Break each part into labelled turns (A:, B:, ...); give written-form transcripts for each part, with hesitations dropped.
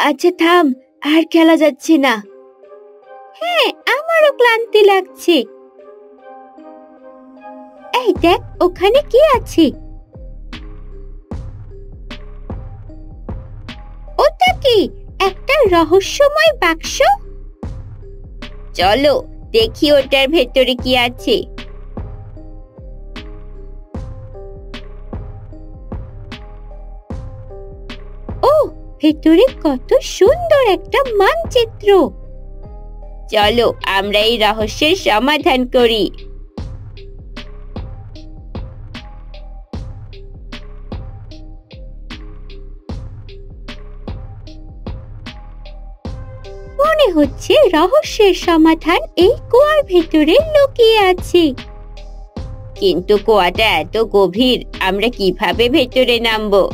A: আচ্ছা থাম, আর খেলা যাচ্ছে না। হ্যাঁ, আমারও ক্লান্তি লাগছে। এই দেখ, ওখানে কি আছে? ওটা কি? একটা রহস্যময় বাক্স? চলো দেখি ওটার ভেতরে কি আছে। ও, ভেতরে কত সুন্দর একটা মানচিত্র। চলো আমরা এই রহস্যের সমাধান করি। মনে হচ্ছে রহস্যের সমাধান এই কুয়ার ভেতরে লুকিয়ে আছে। কিন্তু কুয়াটা এত গভীর, আমরা কিভাবে ভেতরে নামবো?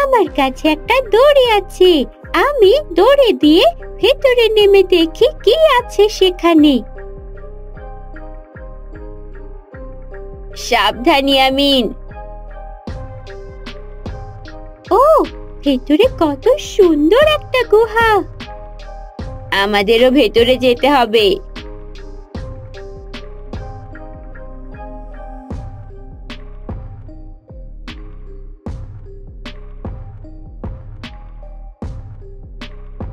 A: আমার কাছে একটা দড়ি আছে, আমি দড়ি দিয়ে ভেতরে নেমে দেখি কি আছে সেখানে। সাবধান ইয়ামিন। ও, ভেতরে কত সুন্দর একটা গুহা। আমাদেরও ভেতরে যেতে হবে।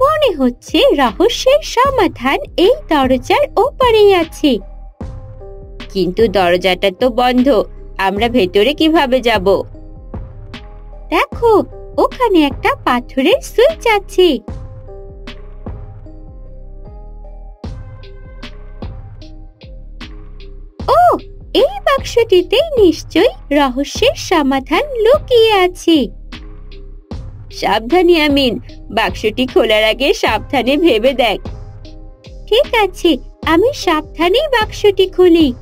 A: মনে হচ্ছে রহস্যের সমাধান এই দরজার ওপারেই আছে। কিন্তু দরজাটা তো বন্ধ, আমরা ভেতরে কিভাবে যাব? দেখো, ওখানে একটা পাথরের সুইচ আছে। ও, এই বাক্সটিতেই নিশ্চয়ই রহস্যের সমাধান লুকিয়ে আছে। সাবধান ইয়ামিন, বাক্সটি খোলার আগে সাবধানে ভেবে দেখ। ঠিক আছে, আমি সাবধানেই বাক্সটি খুলি।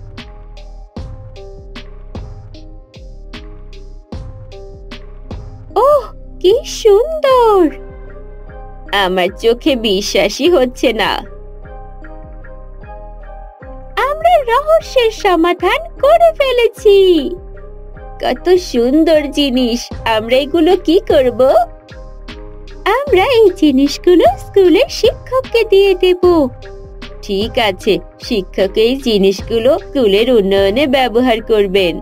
A: ওহ, কি সুন্দর! আমার চোখে বিশ্বাসই হচ্ছে না। আমরা রহস্যের সমাধান করে ফেলেছি। কত সুন্দর জিনিস! আমরা এগুলো কি করব? আমরা এই জিনিসগুলো স্কুলের শিক্ষককে দিয়ে দেব। ঠিক আছে, শিক্ষক এই জিনিসগুলো স্কুলের উন্নয়নে ব্যবহার করবেন।